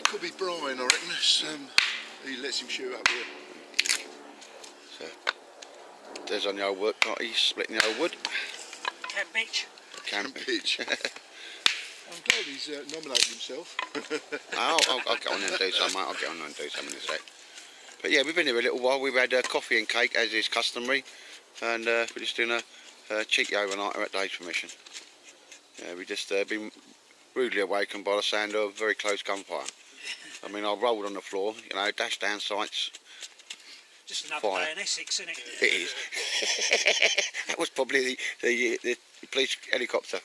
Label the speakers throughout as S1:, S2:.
S1: Could be Brian, I reckon. He lets him shoot up here.
S2: So, there's on the old work party, he's splitting the old wood.
S3: Camp Pitch.
S2: Camp Pitch.
S1: I'm glad he's nominated himself.
S2: I'll get on there and do some, mate. I'll get on there and do some in a sec. But yeah, we've been here a little while. We've had coffee and cake, as is customary. And we're just doing a cheeky overnighter at Dave's permission. Yeah, we just been rudely awakened by the sound of very close gunfire. I mean, I rolled on the floor, you know, dashed down sights.
S3: Just another day in Essex, isn't it?
S2: It is. That was probably the police helicopter.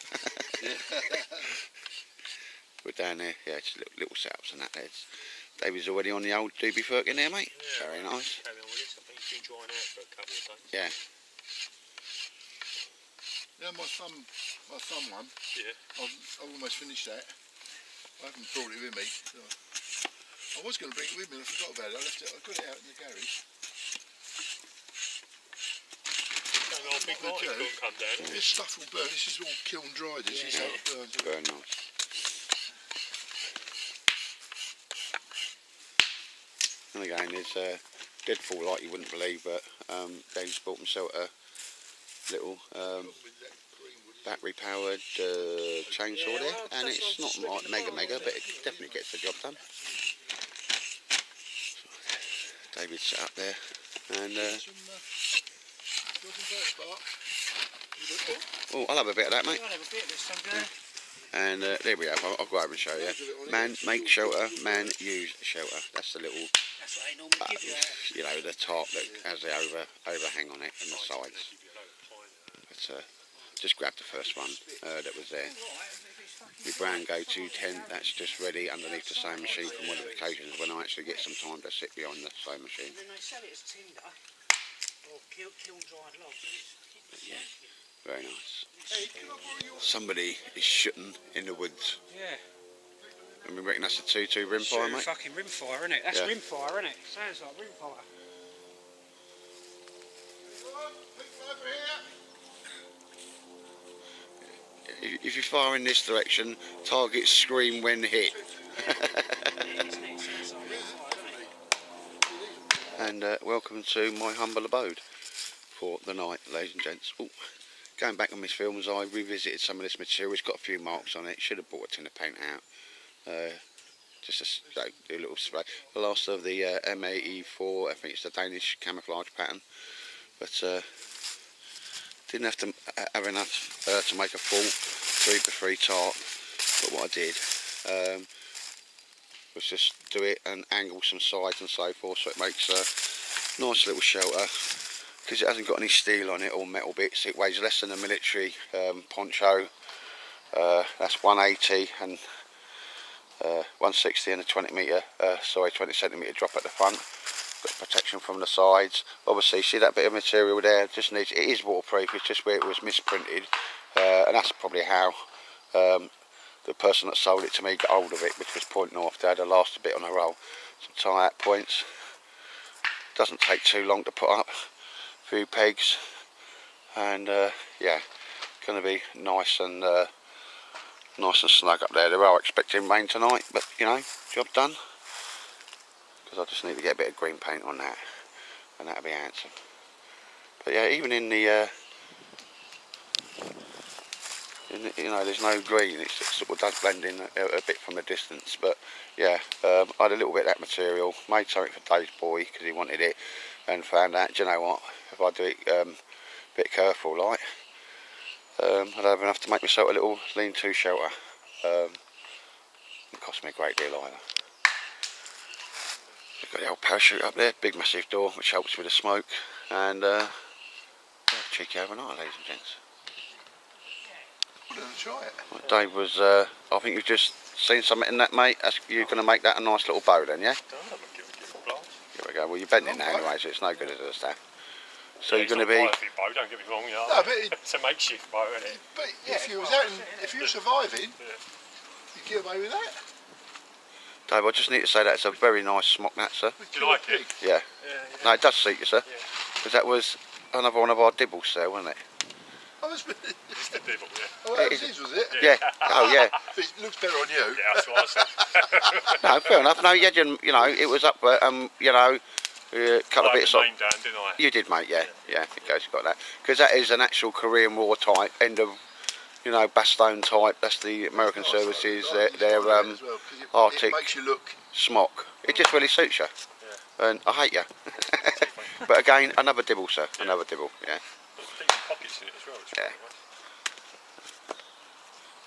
S2: We're down there, yeah, just little setups and that. There's David's already on the old doobie Firkin there, mate. Yeah, very nice.
S3: Carry on with this. I think he's been drying out for a couple of days.
S2: Yeah.
S1: Now my thumb one. Yeah. I've almost finished that. I haven't brought it with me. So I was going to bring it with me and I forgot about it. I got it out in the garage.
S3: Big couldn't come down.
S1: This stuff will burn. This is all kiln dried. This is how it burns.
S2: Very nice. And again, there's deadfall like you wouldn't believe, but Dave's bought himself a little battery powered chainsaw there, and it's not like mega, but it definitely gets the job done. David's set up there, and oh, I'll have a bit of that, mate. And there we have. I'll go over and show you. Man make shelter, man use shelter. That's the little,
S3: that's what they normally give
S2: you know, the top that has the overhang on it and the sides. But just grabbed the first one that was there. The brown go-to tent, that's just ready underneath the sewing machine for modifications when I actually get some time to sit behind the sewing machine.
S3: And then they sell it as tinder or kiln dried logs.
S2: Yeah, very nice. Somebody is shooting in the woods.
S3: Yeah.
S2: And we reckon that's a 2-2 rimfire, mate?
S3: Fucking rimfire, isn't it? That's rimfire, isn't it? Sounds like rimfire.
S2: If you fire in this direction, targets scream when hit. And welcome to my humble abode for the night, ladies and gents. Ooh, going back on my films, I revisited some of this material. It's got a few marks on it. Should have bought a tin of paint out. Just to do a little spray. The last of the M84, I think it's the Danish camouflage pattern. But didn't have to have enough to make a full 3x3 tarp. But what I did was just do it and angle some sides and so forth, so it makes a nice little shelter. Because it hasn't got any steel on it or metal bits, it weighs less than a military poncho. That's 180 and 160 and a 20 centimetre drop at the front. Got protection from the sides. Obviously, see that bit of material there? Just needs. It is waterproof. It's just where it was misprinted, and that's probably how the person that sold it to me got hold of it, which was Point North. They had a last bit on a roll. Some tie-out points. Doesn't take too long to put up. A few pegs, and yeah, going to be nice and snug up there. They are expecting rain tonight, but you know, job done. Because I just need to get a bit of green paint on that, and that'll be handsome. But yeah, even in the, you know, there's no green. It sort of does blend in a bit from a distance. But yeah, I had a little bit of that material. Made something for Dave's boy because he wanted it, and found out, do you know what? If I do it a bit careful, like. I'd have enough to make myself a little lean-to shelter. It cost me a great deal either. We've got the old parachute up there, big massive door which helps with the smoke, and yeah, cheeky overnight, ladies and gents.
S1: I'm going to try it.
S2: Well, Dave was, I think you've just seen something in that, mate. You're going to make that a nice little bow then, yeah? Here we go. Well, you're bending it now anyway, so it's no good as a staff. So you're going to be.
S3: Bow, don't get me wrong, you know.
S1: No, but
S3: it's a makeshift bow, isn't it?
S1: But if you was out, if you're surviving, you get away with that.
S2: Dave, I just need to say that it's a very nice smock, that, sir.
S3: Do you like it?
S2: Yeah. No, it does suit you, sir. Because that was another one of our dibbles there, wasn't it?
S1: I was.
S4: It's the devil, yeah.
S1: Oh, that was his, was it?
S2: Yeah. Oh yeah.
S1: It looks better on you.
S4: Yeah, that's what I said.
S2: No, fair enough. No, you didn't. You know, it was up, but you know, cut a
S4: I
S2: bit
S4: had
S2: of.
S4: the name down, didn't I?
S2: You did, mate. Yeah, yeah. I think you got that because that is an actual Korean War type end of, you know, Bastogne type. That's the American services. Their Arctic
S1: it makes you look.
S2: smock. It just really suits you.
S4: Yeah.
S2: And I hate you. But again, another dibble, sir.
S4: Yeah.
S2: Another dibble. Yeah.
S4: There's decent pockets in it as well. It's
S2: Yeah.
S4: really nice.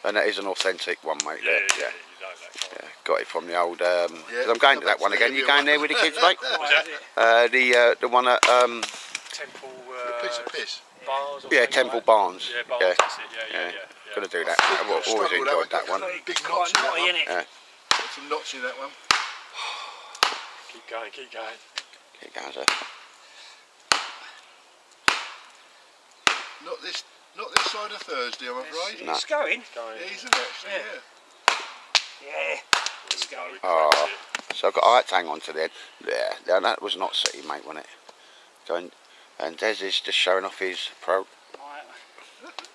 S2: And that is an authentic one, mate.
S4: Yeah,
S2: there.
S4: you know that, can't
S2: Yeah, got it from the old.
S1: Yeah,
S2: 'Cause I'm going to that one again. You going there with the kids, mate?
S3: Right, is it?
S2: The one at
S4: Temple.
S1: Piece of piss.
S4: Bars or
S2: yeah,
S4: something
S2: Temple
S4: like that?
S2: Barnes.
S4: Yeah, Barnes.
S2: Yeah.
S4: That's it. Yeah.
S2: Gonna do that. I've always
S1: Struggle with
S2: enjoyed that one.
S1: Big
S3: Quite
S1: knots in that
S3: knotty,
S1: one.
S3: innit?
S2: Yeah.
S1: Got some knots in that one.
S4: Keep going, keep going.
S2: Keep going, sir.
S1: Not this side of Thursday, I'm afraid.
S2: No.
S3: It's going.
S4: Going.
S1: Yeah, isn't it? Actually,
S3: Yeah.
S1: yeah.
S3: Yeah. It's going.
S2: Oh, so I had to hang on to the end. Yeah, that was not City, mate, wasn't it? Going, and Des is just showing off his
S3: Right.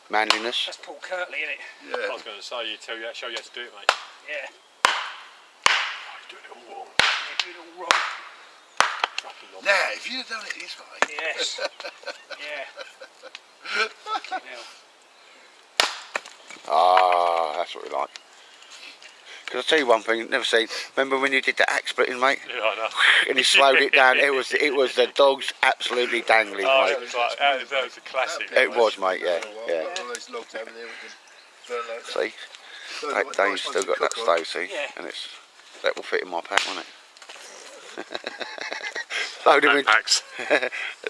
S2: manliness.
S3: That's Paul Kirtley, innit?
S4: I
S1: Yeah.
S4: was going to say, show you how to do it, mate.
S3: Yeah.
S4: Oh, you're doing it all wrong.
S3: You do it all wrong.
S4: Fucking wrong.
S1: Now, if you'd have done it this way.
S3: Yes. Yeah. Fucking hell.
S2: Ah, that's what we like. Because I'll tell you one thing, never seen. Remember when you did the axe splitting, mate?
S4: Yeah, I know.
S2: And he slowed it down. It was the dogs absolutely dangling,
S4: Oh,
S2: mate.
S4: it was like, that was a classic.
S2: It was, mate. Yeah, yeah.
S1: One of those logs over there we can burn like that.
S2: See,
S1: So nice
S2: Dave's
S1: ones
S2: still
S1: to
S2: got that
S1: cook on.
S2: stove, see,
S3: Yeah.
S2: and that will fit in my pack, won't it? Load of
S4: Backpacks.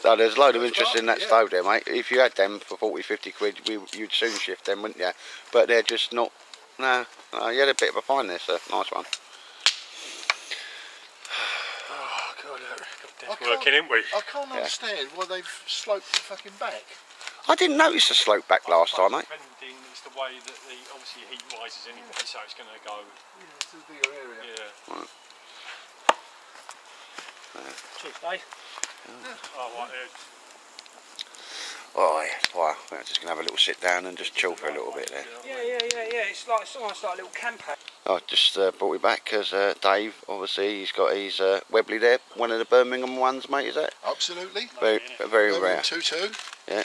S2: no, there's a load of interest in that
S1: Yeah.
S2: stove there, mate. If you had them for 40, 50 quid, you'd soon shift them, wouldn't you? But they're just not. No, you had a bit of a find there, sir. Nice one.
S4: Oh, God,
S1: I
S4: that's
S1: can't-
S4: working, ain't we?
S1: I can't understand why they've sloped the fucking back.
S2: I didn't notice the slope back last time, mate.
S4: Depending, it's the way that obviously heat rises anyway, so it's going to go.
S1: Yeah, it's a bigger area.
S4: Yeah.
S3: Cheers, Dave.
S4: Oh, right,
S2: Oh, yeah. Wow. We're just going to have a little sit down and just chill for a little bit there.
S3: Yeah. It's almost like a little camper.
S2: I just brought it back because Dave, obviously, he's got his Webley there, one of the Birmingham ones, mate, is that?
S1: Absolutely.
S2: Very rare.
S1: 2-2.
S2: Yeah.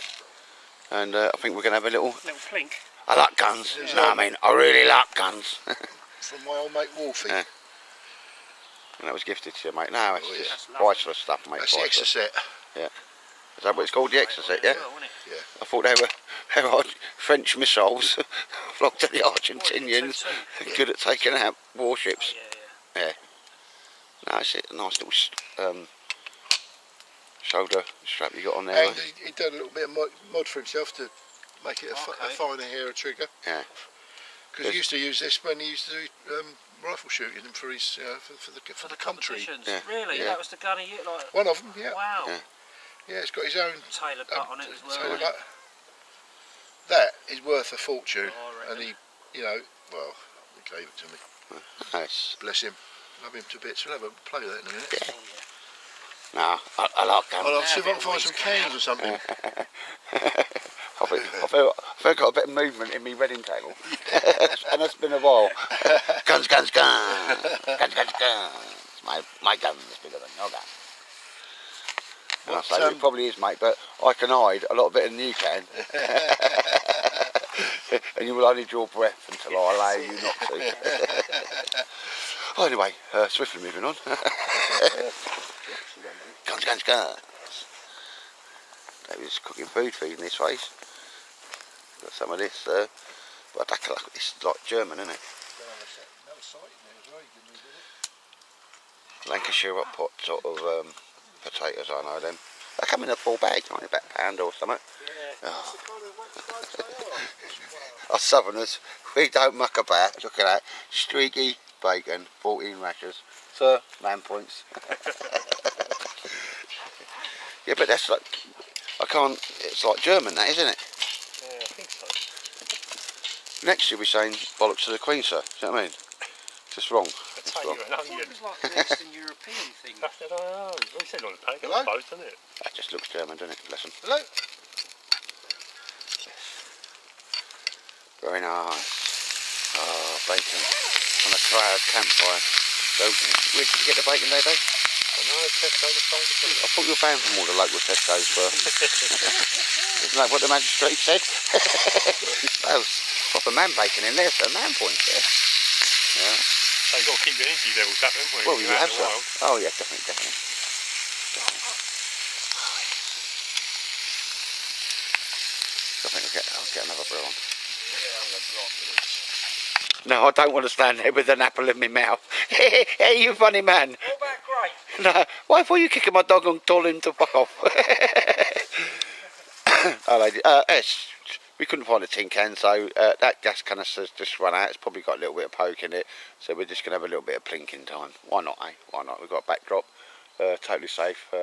S2: And I think we're going to have a little.
S3: Little plink.
S2: I like guns. You know what I mean? I really like guns.
S1: From my old mate Wolfie.
S2: Yeah. And that was gifted to you, mate. No, it's
S1: Oh, yeah.
S2: just
S3: That's lovely.
S2: priceless stuff, mate.
S1: That's the extra
S2: Priceless.
S1: set.
S2: Is that what it's called? The Exocet, yeah?
S3: Well, wasn't it?
S2: I thought they were French missiles flocked to the Argentinians. Good at taking out warships.
S3: Yeah.
S2: Yeah. No, it's a nice little shoulder strap you got on there,
S1: And
S2: mate.
S1: he done a little bit of mod for himself to make it a
S3: Okay.
S1: finer hair trigger.
S2: Yeah.
S1: Because he used to use this when he used to do rifle shooting and for his for the country.
S3: Competitions.
S2: Yeah.
S3: Really?
S1: Yeah.
S3: That was the gun he used? Like,
S1: One of them, yeah.
S3: wow.
S2: Yeah.
S1: Yeah, it's got his own
S3: Tailor butt on it as well.
S1: tailor
S3: wasn't
S1: butt.
S3: it?
S1: That is worth a fortune.
S3: Oh, I
S1: And
S3: reckon.
S1: he, he gave it to me.
S2: Nice.
S1: Bless him. Love him to bits. We'll have a play with that in a minute.
S3: Oh, yeah.
S2: No, I like guns.
S1: I'll see if I can find some cans or something.
S2: I feel got a bit of movement in me wedding table. And that's been a while. Guns, guns, guns. Guns, guns, guns. My gun is bigger than your gun. And I say, it probably is, mate, but I can hide a lot better than you can. And you will only draw breath until I allow you not to. Oh, anyway, swiftly moving on. Guns, guns, guns. David's cooking food, feeding his face. Got some of this, but it's like German, isn't it?
S1: Another site in there as well, you can move it.
S2: Lancashire hot pot sort of potatoes, I know them. They come in a full bag, only about a pound or something.
S3: Yeah.
S1: That's the kind of wax they are.
S2: Us southerners, we don't muck about. Look at that, streaky bacon, 14 rashers. Sir, man points. Yeah, but that's like, it's like German that, isn't it?
S3: Yeah, I think so.
S2: Next you'll be saying bollocks to the Queen, sir. Do you know what I mean? Just wrong. It's
S4: Potato
S2: wrong.
S4: and
S3: I thought
S4: onion.
S3: it was like an Eastern European thing.
S4: I don't know. We said on the paper,
S1: Hello?
S4: I suppose, doesn't it?
S2: That just looks German, doesn't it? Bless 'em.
S1: Hello?
S2: Very nice. Oh, bacon on a cloud campfire. So, where did you get the bacon there, Dave?
S4: I know, Tesco decided to.
S2: I thought you were banned from all the local Tesco's first. Isn't that what the magistrate said? That was proper man bacon in there, so man points there. Yeah.
S4: So you've got to keep your energy levels up, haven't you?
S2: Well, you have
S4: to.
S2: some. Oh yeah, definitely. I think I'll get another brew on.
S1: Yeah, I'm going to block it.
S2: No, I don't want to stand there with an apple in my mouth. Hey, you funny man.
S3: What about grape?
S2: No, why were you kicking my dog and told him to fuck off? Oh, lady, yes, we couldn't find a tin can, so that gas canister's just run out. It's probably got a little bit of poke in it, so we're just going to have a little bit of plinking time. Why not, eh? Why not? We've got a backdrop, totally safe.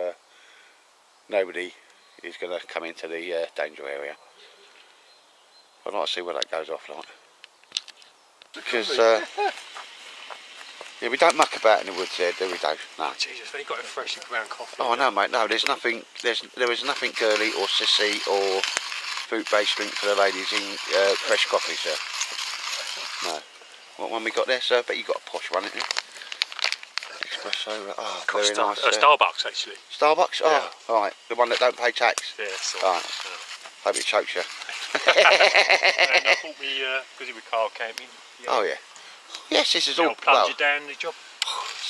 S2: Nobody is going to come into the danger area. I'd like to see where that goes off like. Because, yeah, we don't muck about in the woods here, do we, Dave? No.
S4: Jesus, they got a freshly ground coffee.
S2: Oh no, mate. No, there's nothing. There is nothing girly or sissy or fruit-based drink for the ladies in fresh coffee, sir. No. What one we got there, sir? Bet you got a posh one, isn't it? Espresso. Oh, very nice.
S4: Starbucks, actually.
S2: Starbucks. Oh,
S4: Yeah.
S2: all right. The one that don't pay tax.
S4: Yeah, so.
S2: Right. Hope it chokes you.
S4: And I thought because we were car camping.
S2: Oh yeah. Yes, this is
S4: You
S2: all.
S4: know, plunge
S2: Well,
S4: it down the job.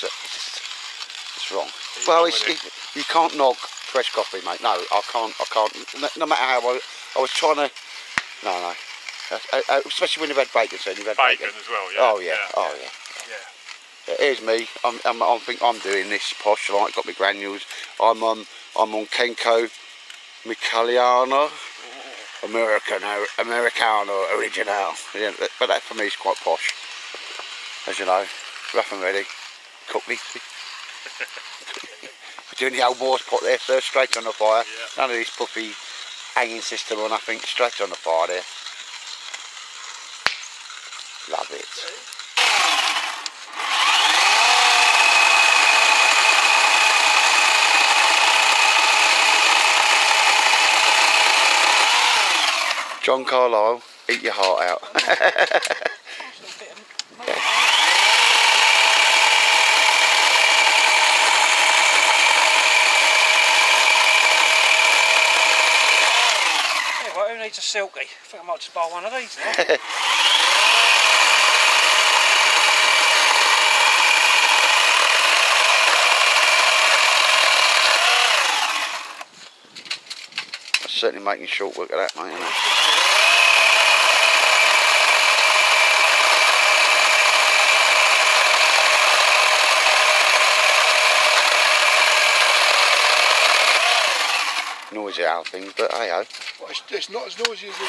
S2: it's wrong.
S4: It's
S2: Well,
S4: wrong with
S2: you can't knock fresh coffee, mate. No, I can't. No matter how I was trying to. No. Especially when you've had bacon, so you've had
S4: Bacon as well, yeah.
S2: Oh yeah. Oh yeah. Yeah, here's me. I think I'm doing this posh. Like, got my granules. I'm on Kenko Micaliano Americano original. Yeah, but that for me is quite posh. As you know, rough and ready. Cook me. We're doing the old boar's pot there, sir. Straight on the fire.
S4: Yeah.
S2: None of this puffy hanging system or nothing. Straight on the fire there. Love it. John Carlyle, eat your heart out.
S3: Yeah, well, who needs a silky? I think I might just buy one of these now.
S2: Certainly making short work of that, mate, isn't it? Noisy old things, but hey ho.
S1: Well, it's not as noisy as the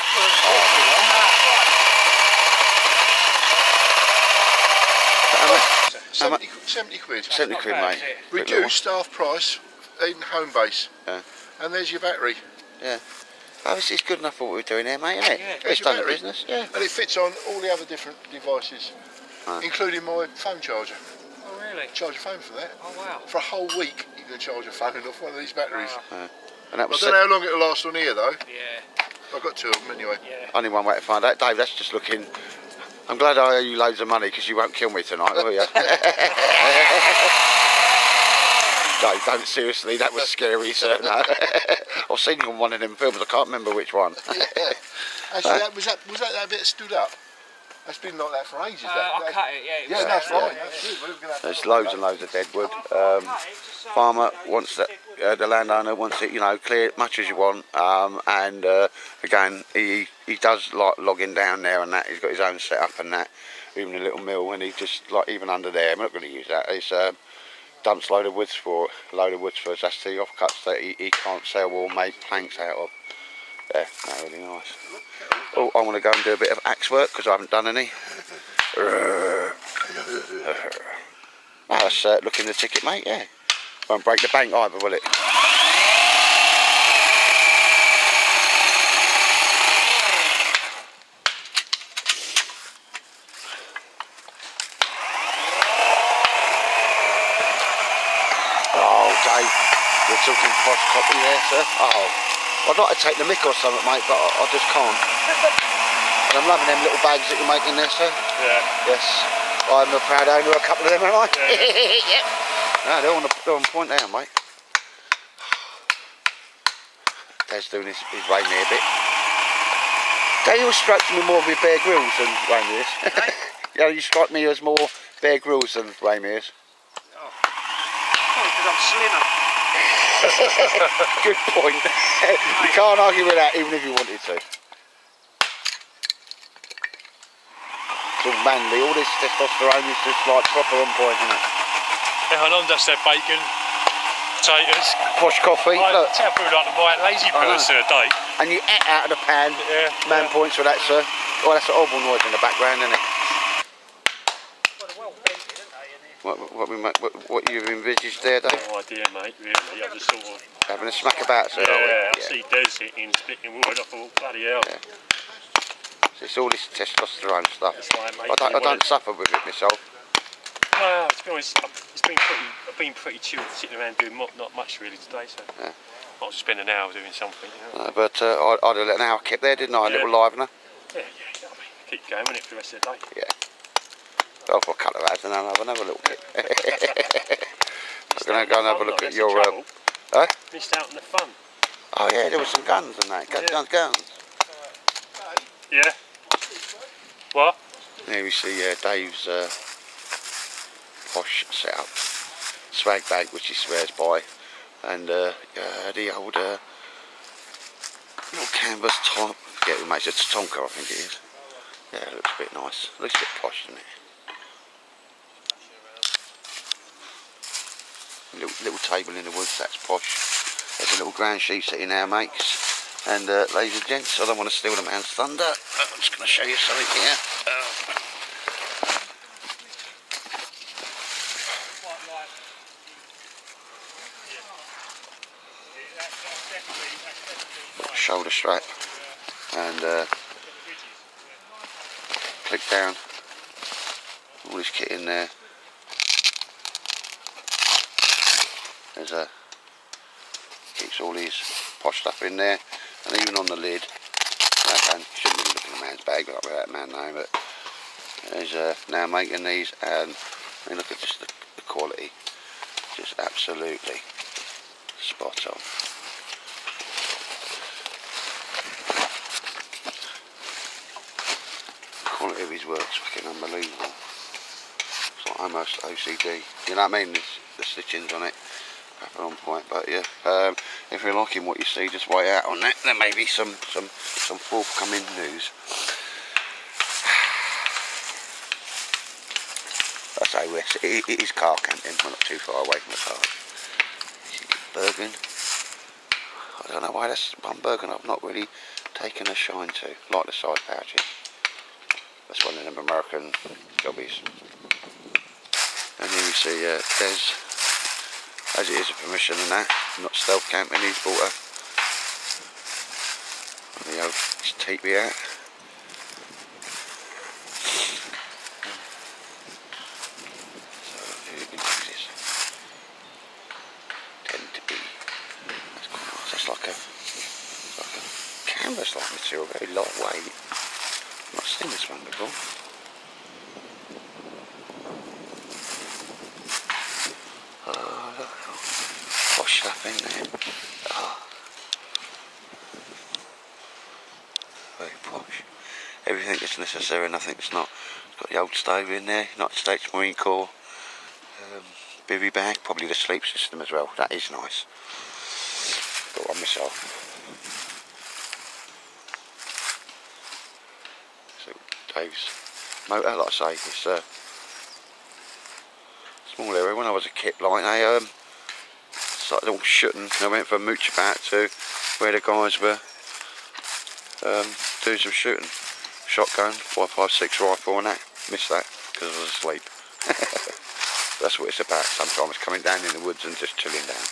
S2: How much?
S1: 70 quid.
S2: 70 quid,
S3: bad,
S2: mate.
S3: is it?
S2: Quick little
S1: Reduced staff price in home base.
S2: Yeah.
S1: And there's your battery.
S2: one. Yeah. Oh, it's good enough for what we're doing here, mate, isn't it?
S3: Yeah.
S2: It's done the
S1: battery.
S2: business, yeah.
S1: And it fits on all the other different devices,
S2: Right.
S1: including my phone charger.
S3: Oh, really?
S1: Charge a phone for that.
S3: Oh, wow.
S1: For a whole week, you can charge a phone off one of these batteries.
S3: Wow.
S2: And that
S1: I
S2: was
S1: don't know how long it'll last on here though.
S3: Yeah,
S1: I've got two of them anyway.
S3: yeah.
S2: only one way to find out. Dave, that's just looking... I'm glad I owe you loads of money because you won't kill me tonight, will you? Dave, don't, seriously, that was scary, sir. No. I've seen you on one of them films, I can't remember which one.
S1: Yeah. Actually, was that bit that stood up? That's been like that for ages.
S3: I cut it, yeah.
S1: Yeah, that's
S3: right.
S1: fine. That's good. We're gonna have to
S2: There's
S1: have
S2: loads
S1: that.
S2: and loads of dead wood. Farmer wants that, the landowner wants it, you know, clear as much as you want. And again, he does like logging down there and that. He's got his own setup and that, even a little mill. And he just like even under there. We're not going to use that. He's dumps load of woods for us. That's the offcuts that he can't sell or make planks out of. Yeah, no, really nice. Oh, I want to go and do a bit of axe work because I haven't done any. Now that's looking the ticket, mate, yeah. Won't break the bank either, will it? Oh, Dave, you're talking posh copy there, sir. Oh, I'd like to take the mick or something, mate, but I just can't. I And I'm loving them little bags that you're making there, sir.
S4: Yeah.
S2: Yes. I'm a proud owner of a couple of them, am I?
S4: Yeah.
S2: Yep. No, they're on point there, mate. Dad's doing his reindeer bit. Daniel strikes me more with Bear Grylls than reindeers. Yeah, you strike me as more Bear Grylls than reindeers.
S3: Oh. Probably because I'm slimmer.
S2: Good point. You can't argue with that, even if you wanted to. It's all manly. All this testosterone is just like proper on point, isn't it?
S4: Yeah, and I'm just had bacon, potatoes.
S2: Posh coffee.
S4: I
S2: Look.
S4: tell people like the white lazy person a day.
S2: And you ate out of the pan.
S4: Yeah.
S2: Man points for that, sir. Oh, that's an horrible noise in the background, isn't it?
S3: Well, they're well blended, aren't they?
S2: What you've envisaged there, Dave?
S4: No idea, mate, really. I just sort of...
S2: Having a smack about, sir, are we?
S4: Yeah, I see Des sitting, splitting wood. I thought, bloody hell.
S2: Yeah. So it's all this testosterone stuff.
S4: That's right, mate.
S2: I don't suffer with it myself.
S4: Well, to be honest, I've been pretty chilled sitting around doing not much really today, so
S2: Yeah.
S4: I was spending an hour doing something, you know.
S2: But I'd have let an hour kept there, didn't I? A little livener.
S4: Yeah, I mean, keep going, wouldn't it, for the rest of the day?
S2: Yeah. Well, for a couple of hours and then I'll have another little kip. I'm going to go and have a look at your... Huh?
S4: Missed out on the fun.
S2: Oh yeah, there were some guns and that. Guns.
S4: Yeah. What?
S2: Here we see Dave's posh setup. Swag bag, which he swears by. And the old little canvas top. Yeah, we makes it Tonka, I think it is. Yeah, it looks a bit nice. Looks a bit posh, doesn't it? Little table in the woods, that's posh. There's a little ground sheet that he now makes. And ladies and gents, I don't want to steal the man's thunder. I'm just going to show you something here. Shoulder strap and click down, all this kit in there. There's keeps all these posh stuff in there, and even on the lid. You shouldn't really look in a man's bag like without a man knowing, but there's now making these, and I mean, look at just the quality, just absolutely spot on. The quality of his work's fucking unbelievable. It's like almost OCD. You know what I mean? The stitchings on it. On point, but yeah, if you're liking what you see, just wait out on that. There may be some forthcoming news. I say it is car camping. We're not too far away from the car. Bergen. I don't know why that's one Bergen I've not really taken a shine to. Like the side pouches. That's one of them American jobbies. And then you see Des. As it is a permission and that, not stealth camping, he's bought the old teepee out. So you can use this. Tend to be, that's quite nice. It's like a canvas-like material, very lightweight. I've not seen this one before. Posh stuff in there. Oh. Very posh. Everything that's necessary, nothing that's not. It's got the old stove in there, United States Marine Corps bivvy bag, probably the sleep system as well. That is nice. Got one myself. So Dave's motor, like I say, it's a small area. When I was a kid, like they started all shooting. I went from mooch about to where the guys were doing some shooting. Shotgun, 5.56 rifle and that. Missed that because I was asleep. That's what it's about sometimes, coming down in the woods and just chilling down.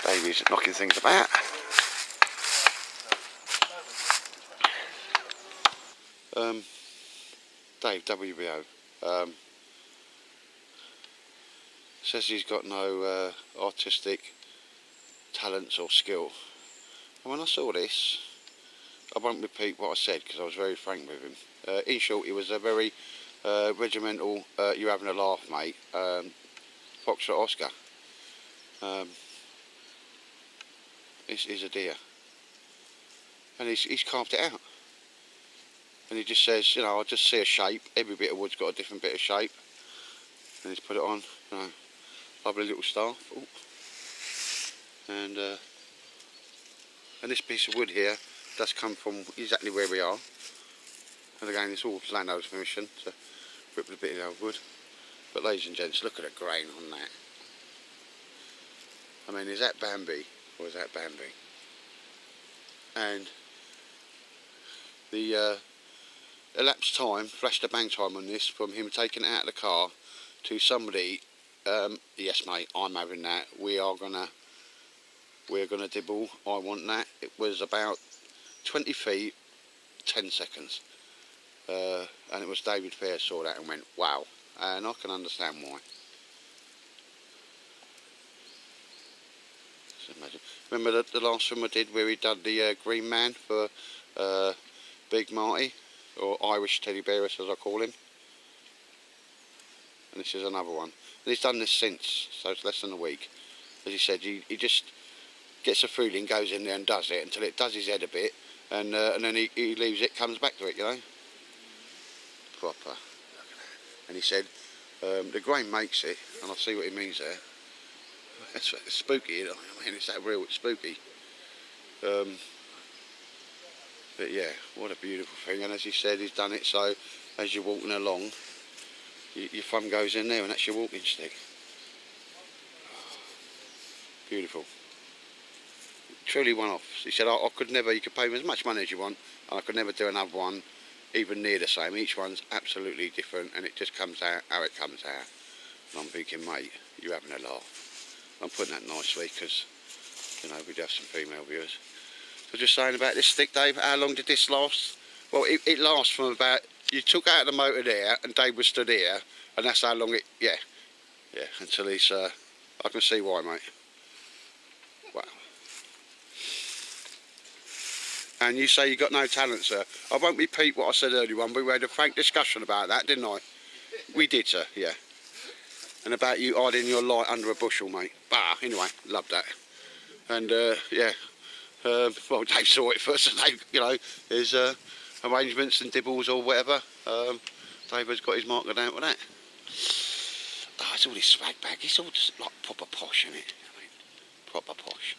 S2: Davey's knocking things about. Dave, WBO, says he's got no artistic talents or skill. And when I saw this, I won't repeat what I said because I was very frank with him. In short, he was a very regimental, you having a laugh mate, Foxtrot Oscar. He's a deer. And he's carved it out. And he just says, you know, I just see a shape. Every bit of wood's got a different bit of shape. And he's put it on, you know, lovely little staff. Ooh. And this piece of wood here does come from exactly where we are. And again, it's all landowner's permission to rip a bit of the old wood. But ladies and gents, look at the grain on that. I mean, is that Bambi or is that Bambi? And the elapsed time, flash to bang time on this, from him taking it out of the car to somebody, yes mate, I'm having that, we're gonna dibble, I want that. It was about 20 feet, 10 seconds. And it was David Fair saw that and went, wow. And I can understand why. Just imagine. Remember the last film I did where he done the Green Man for Big Marty, or Irish Teddy Bear as I call him. And this is another one. And he's done this since, so it's less than a week. As he said, he just gets a feeling, goes in there and does it until it does his head a bit, and then he leaves it, comes back to it, you know. Proper. And he said, the grain makes it, and I see what he means there. It's spooky, I mean, it's that real, it's spooky. But yeah, what a beautiful thing. And as he said, he's done it so as you're walking along, your thumb goes in there and that's your walking stick. Beautiful. Truly one off. He said, I could never, you could pay me as much money as you want, and I could never do another one even near the same. Each one's absolutely different, and it just comes out how it comes out. And I'm thinking, mate, you're having a laugh. I'm putting that nicely because, you know, we'd have some female viewers. So just saying about this stick, Dave, how long did this last? Well, it lasts from about, you took out the motor there, and Dave was stood here, and that's how long it, yeah, until he's, I can see why, mate. Wow. And you say you got no talent, sir. I won't repeat what I said earlier on, but we had a frank discussion about that, didn't I? We did, sir, yeah. And about you hiding your light under a bushel, mate. Bah, anyway, loved that. And, yeah. Well, Dave saw it first, and Dave, you know, his arrangements and dibbles or whatever. Dave has got his marker down with that. Oh, it's all this swag bag. It's all just like proper posh, isn't it? I mean, proper posh.